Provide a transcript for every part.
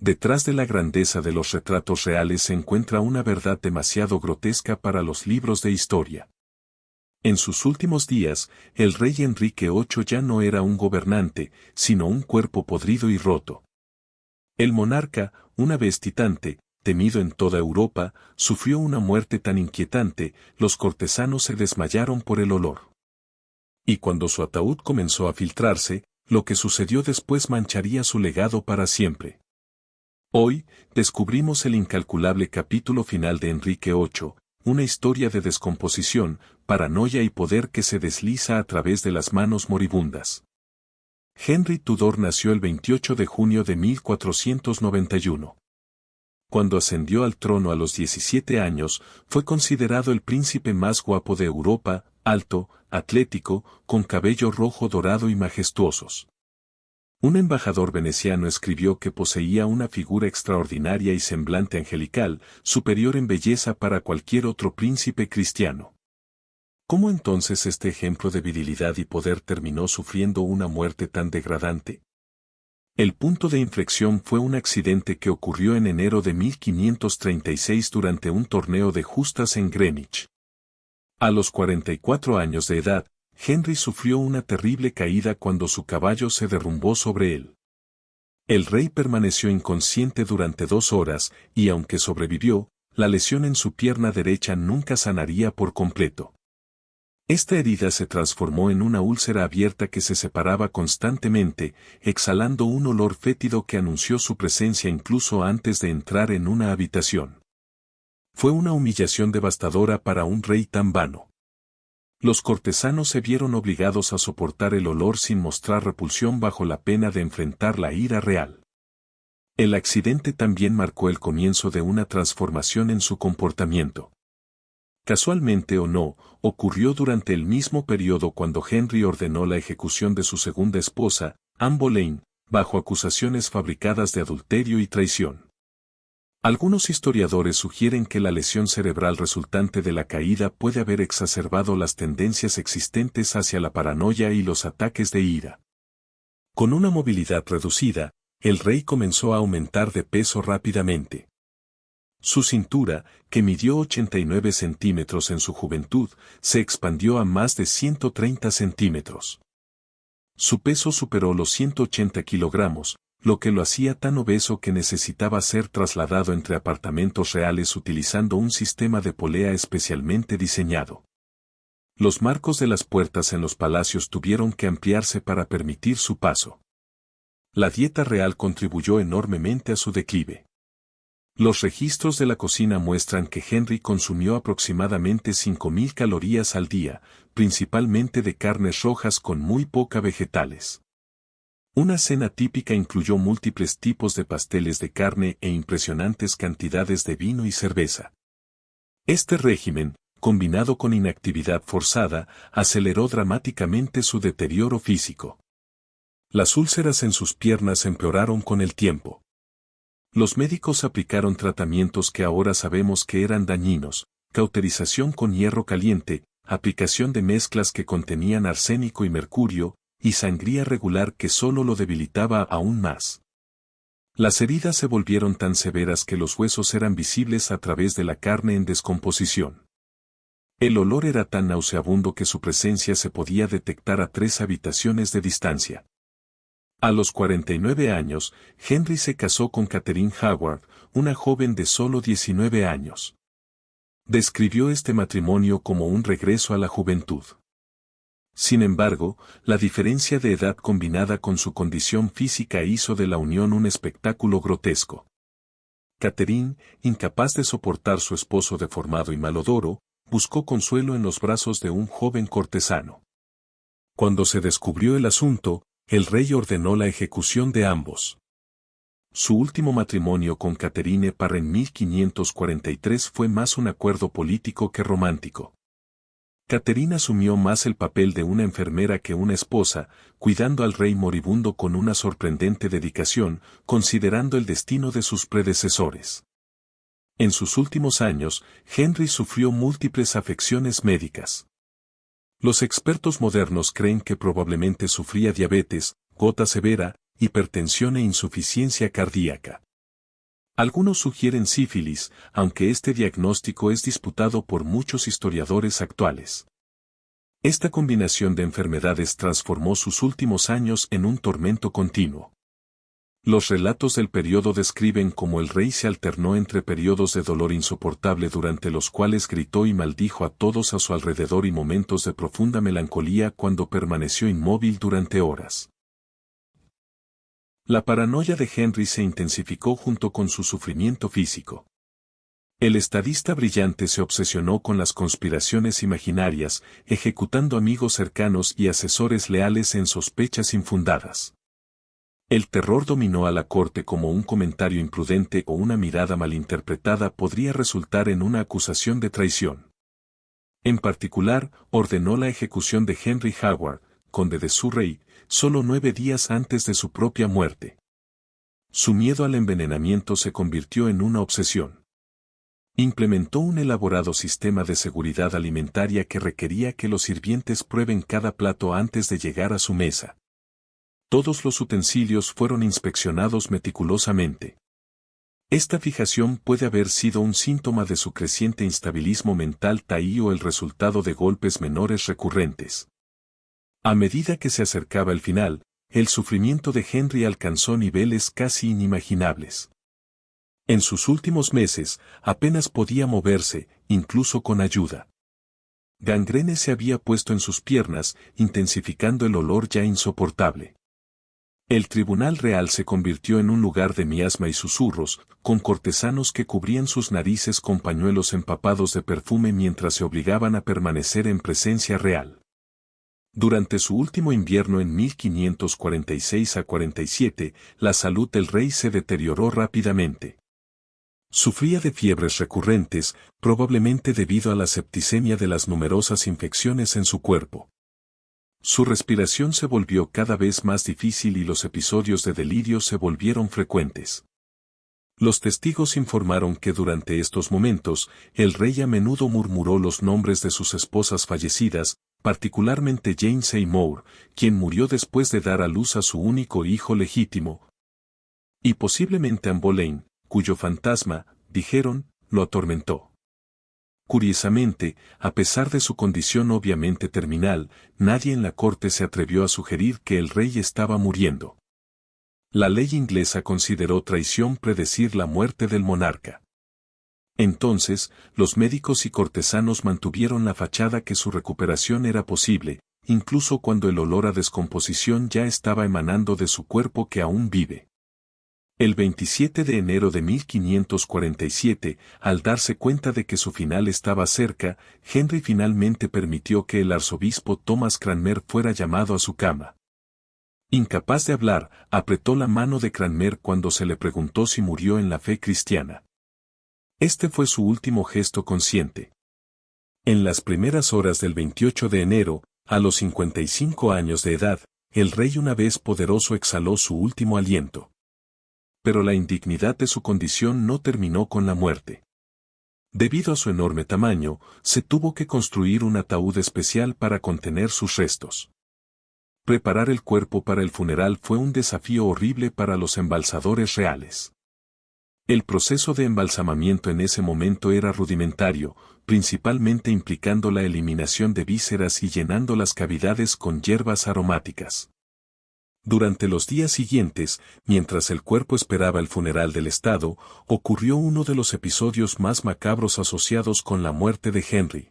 Detrás de la grandeza de los retratos reales se encuentra una verdad demasiado grotesca para los libros de historia. En sus últimos días, el rey Enrique VIII ya no era un gobernante, sino un cuerpo podrido y roto. El monarca, una vez titante, temido en toda Europa, sufrió una muerte tan inquietante, los cortesanos se desmayaron por el olor. Y cuando su ataúd comenzó a filtrarse, lo que sucedió después mancharía su legado para siempre. Hoy, descubrimos el incalculable capítulo final de Enrique VIII, una historia de descomposición, paranoia y poder que se desliza a través de las manos moribundas. Henry Tudor nació el 28 de junio de 1491. Cuando ascendió al trono a los 17 años, fue considerado el príncipe más guapo de Europa, alto, atlético, con cabello rojo dorado y majestuosos. Un embajador veneciano escribió que poseía una figura extraordinaria y semblante angelical, superior en belleza para cualquier otro príncipe cristiano. ¿Cómo entonces este ejemplo de virilidad y poder terminó sufriendo una muerte tan degradante? El punto de inflexión fue un accidente que ocurrió en enero de 1536 durante un torneo de justas en Greenwich. A los 44 años de edad, Henry sufrió una terrible caída cuando su caballo se derrumbó sobre él. El rey permaneció inconsciente durante 2 horas y aunque sobrevivió, la lesión en su pierna derecha nunca sanaría por completo. Esta herida se transformó en una úlcera abierta que se separaba constantemente, exhalando un olor fétido que anunció su presencia incluso antes de entrar en una habitación. Fue una humillación devastadora para un rey tan vano. Los cortesanos se vieron obligados a soportar el olor sin mostrar repulsión bajo la pena de enfrentar la ira real. El accidente también marcó el comienzo de una transformación en su comportamiento. Casualmente o no, ocurrió durante el mismo periodo cuando Henry ordenó la ejecución de su segunda esposa, Anne Boleyn, bajo acusaciones fabricadas de adulterio y traición. Algunos historiadores sugieren que la lesión cerebral resultante de la caída puede haber exacerbado las tendencias existentes hacia la paranoia y los ataques de ira. Con una movilidad reducida, el rey comenzó a aumentar de peso rápidamente. Su cintura, que midió 89 centímetros en su juventud, se expandió a más de 130 centímetros. Su peso superó los 180 kilogramos, lo que lo hacía tan obeso que necesitaba ser trasladado entre apartamentos reales utilizando un sistema de polea especialmente diseñado. Los marcos de las puertas en los palacios tuvieron que ampliarse para permitir su paso. La dieta real contribuyó enormemente a su declive. Los registros de la cocina muestran que Henry consumió aproximadamente 5.000 calorías al día, principalmente de carnes rojas con muy poca vegetales. Una cena típica incluyó múltiples tipos de pasteles de carne e impresionantes cantidades de vino y cerveza. Este régimen, combinado con inactividad forzada, aceleró dramáticamente su deterioro físico. Las úlceras en sus piernas empeoraron con el tiempo. Los médicos aplicaron tratamientos que ahora sabemos que eran dañinos: cauterización con hierro caliente, aplicación de mezclas que contenían arsénico y mercurio, y sangría regular que solo lo debilitaba aún más. Las heridas se volvieron tan severas que los huesos eran visibles a través de la carne en descomposición. El olor era tan nauseabundo que su presencia se podía detectar a 3 habitaciones de distancia. A los 49 años, Henry se casó con Catherine Howard, una joven de solo 19 años. Describió este matrimonio como un regreso a la juventud. Sin embargo, la diferencia de edad combinada con su condición física hizo de la unión un espectáculo grotesco. Catherine, incapaz de soportar su esposo deformado y malodoro, buscó consuelo en los brazos de un joven cortesano. Cuando se descubrió el asunto, el rey ordenó la ejecución de ambos. Su último matrimonio con Catherine Parr en 1543 fue más un acuerdo político que romántico. Catherine asumió más el papel de una enfermera que una esposa, cuidando al rey moribundo con una sorprendente dedicación, considerando el destino de sus predecesores. En sus últimos años, Henry sufrió múltiples afecciones médicas. Los expertos modernos creen que probablemente sufría diabetes, gota severa, hipertensión e insuficiencia cardíaca. Algunos sugieren sífilis, aunque este diagnóstico es disputado por muchos historiadores actuales. Esta combinación de enfermedades transformó sus últimos años en un tormento continuo. Los relatos del periodo describen cómo el rey se alternó entre periodos de dolor insoportable durante los cuales gritó y maldijo a todos a su alrededor y momentos de profunda melancolía cuando permaneció inmóvil durante horas. La paranoia de Henry se intensificó junto con su sufrimiento físico. El estadista brillante se obsesionó con las conspiraciones imaginarias, ejecutando amigos cercanos y asesores leales en sospechas infundadas. El terror dominó a la corte como un comentario imprudente o una mirada malinterpretada podría resultar en una acusación de traición. En particular, ordenó la ejecución de Henry Howard, conde de Surrey, solo 9 días antes de su propia muerte. Su miedo al envenenamiento se convirtió en una obsesión. Implementó un elaborado sistema de seguridad alimentaria que requería que los sirvientes prueben cada plato antes de llegar a su mesa. Todos los utensilios fueron inspeccionados meticulosamente. Esta fijación puede haber sido un síntoma de su creciente instabilismo mental o el resultado de golpes menores recurrentes. A medida que se acercaba el final, el sufrimiento de Henry alcanzó niveles casi inimaginables. En sus últimos meses, apenas podía moverse, incluso con ayuda. Gangrene se había puesto en sus piernas, intensificando el olor ya insoportable. El tribunal real se convirtió en un lugar de miasma y susurros, con cortesanos que cubrían sus narices con pañuelos empapados de perfume mientras se obligaban a permanecer en presencia real. Durante su último invierno en 1546 a 47, la salud del rey se deterioró rápidamente. Sufría de fiebres recurrentes, probablemente debido a la septicemia de las numerosas infecciones en su cuerpo. Su respiración se volvió cada vez más difícil y los episodios de delirio se volvieron frecuentes. Los testigos informaron que durante estos momentos, el rey a menudo murmuró los nombres de sus esposas fallecidas, particularmente Jane Seymour, quien murió después de dar a luz a su único hijo legítimo, y posiblemente Anne Boleyn, cuyo fantasma, dijeron, lo atormentó. Curiosamente, a pesar de su condición obviamente terminal, nadie en la corte se atrevió a sugerir que el rey estaba muriendo. La ley inglesa consideró traición predecir la muerte del monarca. Entonces, los médicos y cortesanos mantuvieron la fachada que su recuperación era posible, incluso cuando el olor a descomposición ya estaba emanando de su cuerpo que aún vive. El 27 de enero de 1547, al darse cuenta de que su final estaba cerca, Henry finalmente permitió que el arzobispo Thomas Cranmer fuera llamado a su cama. Incapaz de hablar, apretó la mano de Cranmer cuando se le preguntó si murió en la fe cristiana. Este fue su último gesto consciente. En las primeras horas del 28 de enero, a los 55 años de edad, el rey una vez poderoso exhaló su último aliento. Pero la indignidad de su condición no terminó con la muerte. Debido a su enorme tamaño, se tuvo que construir un ataúd especial para contener sus restos. Preparar el cuerpo para el funeral fue un desafío horrible para los embalsadores reales. El proceso de embalsamamiento en ese momento era rudimentario, principalmente implicando la eliminación de vísceras y llenando las cavidades con hierbas aromáticas. Durante los días siguientes, mientras el cuerpo esperaba el funeral del Estado, ocurrió uno de los episodios más macabros asociados con la muerte de Henry.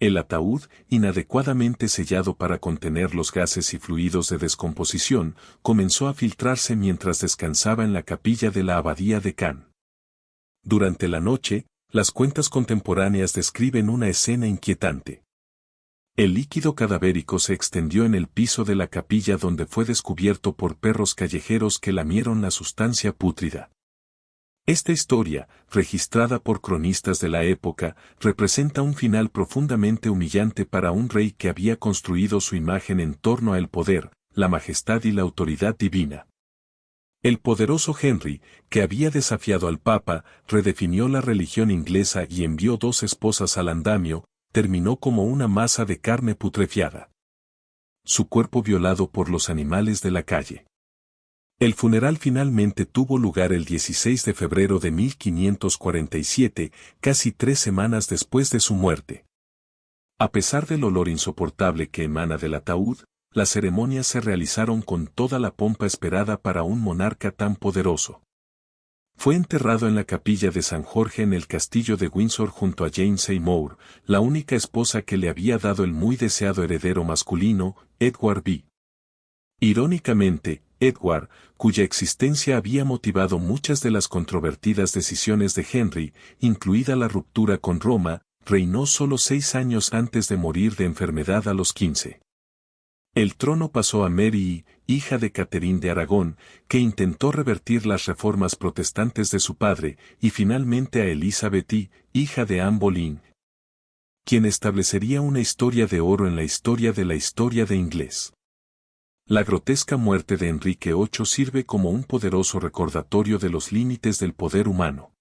El ataúd, inadecuadamente sellado para contener los gases y fluidos de descomposición, comenzó a filtrarse mientras descansaba en la capilla de la abadía de Cannes. Durante la noche, las cuentas contemporáneas describen una escena inquietante. El líquido cadavérico se extendió en el piso de la capilla donde fue descubierto por perros callejeros que lamieron la sustancia pútrida. Esta historia, registrada por cronistas de la época, representa un final profundamente humillante para un rey que había construido su imagen en torno al poder, la majestad y la autoridad divina. El poderoso Henry, que había desafiado al Papa, redefinió la religión inglesa y envió 2 esposas al andamio, terminó como una masa de carne putrefiada. Su cuerpo violado por los animales de la calle. El funeral finalmente tuvo lugar el 16 de febrero de 1547, casi 3 semanas después de su muerte. A pesar del olor insoportable que emana del ataúd, las ceremonias se realizaron con toda la pompa esperada para un monarca tan poderoso. Fue enterrado en la capilla de San Jorge en el castillo de Windsor junto a Jane Seymour, la única esposa que le había dado el muy deseado heredero masculino, Edward V. Irónicamente, Edward, cuya existencia había motivado muchas de las controvertidas decisiones de Henry, incluida la ruptura con Roma, reinó solo 6 años antes de morir de enfermedad a los 15. El trono pasó a Mary, hija de Catherine de Aragón, que intentó revertir las reformas protestantes de su padre, y finalmente a Elizabeth I, hija de Anne Boleyn, quien establecería una historia de oro en la historia de inglés. La grotesca muerte de Enrique VIII sirve como un poderoso recordatorio de los límites del poder humano.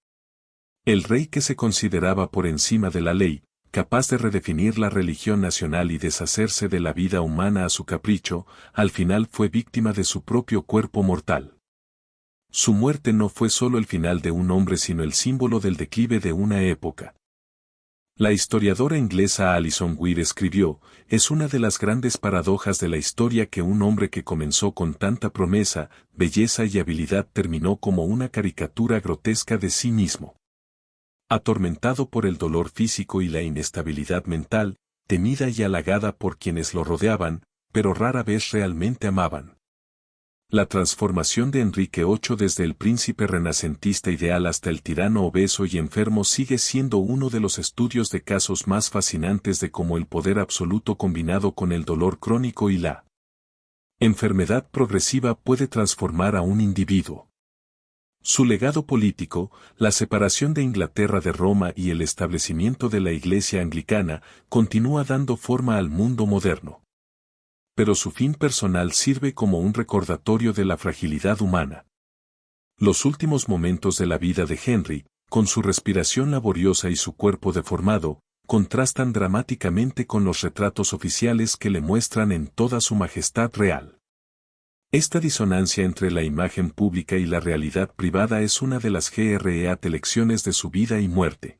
El rey que se consideraba por encima de la ley, capaz de redefinir la religión nacional y deshacerse de la vida humana a su capricho, al final fue víctima de su propio cuerpo mortal. Su muerte no fue solo el final de un hombre sino el símbolo del declive de una época. La historiadora inglesa Alison Weir escribió, es una de las grandes paradojas de la historia que un hombre que comenzó con tanta promesa, belleza y habilidad terminó como una caricatura grotesca de sí mismo. Atormentado por el dolor físico y la inestabilidad mental, temida y halagada por quienes lo rodeaban, pero rara vez realmente amaban. La transformación de Enrique VIII desde el príncipe renacentista ideal hasta el tirano obeso y enfermo sigue siendo uno de los estudios de casos más fascinantes de cómo el poder absoluto combinado con el dolor crónico y la enfermedad progresiva puede transformar a un individuo. Su legado político, la separación de Inglaterra de Roma y el establecimiento de la Iglesia anglicana, continúa dando forma al mundo moderno. Pero su fin personal sirve como un recordatorio de la fragilidad humana. Los últimos momentos de la vida de Henry, con su respiración laboriosa y su cuerpo deformado, contrastan dramáticamente con los retratos oficiales que le muestran en toda su majestad real. Esta disonancia entre la imagen pública y la realidad privada es una de las great lecciones de su vida y muerte.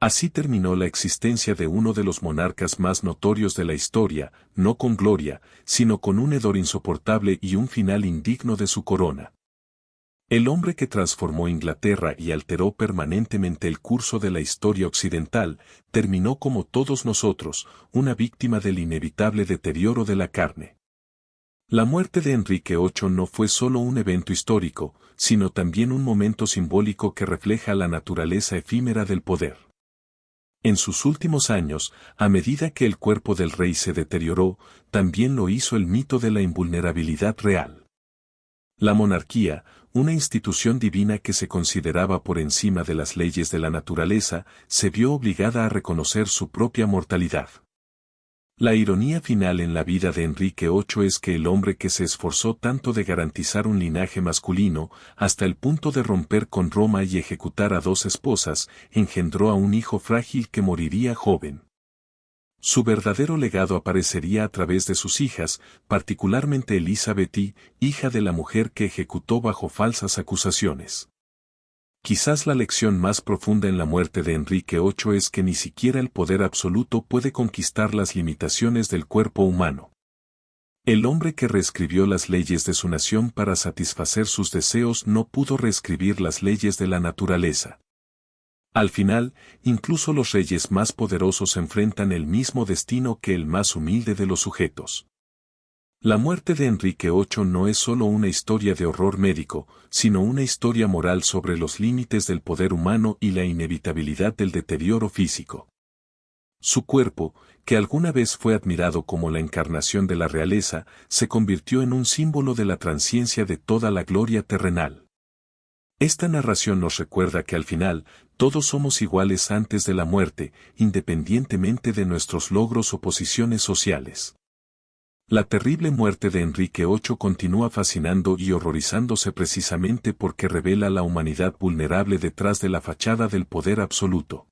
Así terminó la existencia de uno de los monarcas más notorios de la historia, no con gloria, sino con un hedor insoportable y un final indigno de su corona. El hombre que transformó Inglaterra y alteró permanentemente el curso de la historia occidental, terminó como todos nosotros, una víctima del inevitable deterioro de la carne. La muerte de Enrique VIII no fue solo un evento histórico, sino también un momento simbólico que refleja la naturaleza efímera del poder. En sus últimos años, a medida que el cuerpo del rey se deterioró, también lo hizo el mito de la invulnerabilidad real. La monarquía, una institución divina que se consideraba por encima de las leyes de la naturaleza, se vio obligada a reconocer su propia mortalidad. La ironía final en la vida de Enrique VIII es que el hombre que se esforzó tanto de garantizar un linaje masculino, hasta el punto de romper con Roma y ejecutar a 2 esposas, engendró a un hijo frágil que moriría joven. Su verdadero legado aparecería a través de sus hijas, particularmente Elizabeth I, hija de la mujer que ejecutó bajo falsas acusaciones. Quizás la lección más profunda en la muerte de Enrique VIII es que ni siquiera el poder absoluto puede conquistar las limitaciones del cuerpo humano. El hombre que reescribió las leyes de su nación para satisfacer sus deseos no pudo reescribir las leyes de la naturaleza. Al final, incluso los reyes más poderosos enfrentan el mismo destino que el más humilde de los sujetos. La muerte de Enrique VIII no es solo una historia de horror médico, sino una historia moral sobre los límites del poder humano y la inevitabilidad del deterioro físico. Su cuerpo, que alguna vez fue admirado como la encarnación de la realeza, se convirtió en un símbolo de la transciencia de toda la gloria terrenal. Esta narración nos recuerda que al final, todos somos iguales antes de la muerte, independientemente de nuestros logros o posiciones sociales. La terrible muerte de Enrique VIII continúa fascinando y horrorizándose precisamente porque revela la humanidad vulnerable detrás de la fachada del poder absoluto.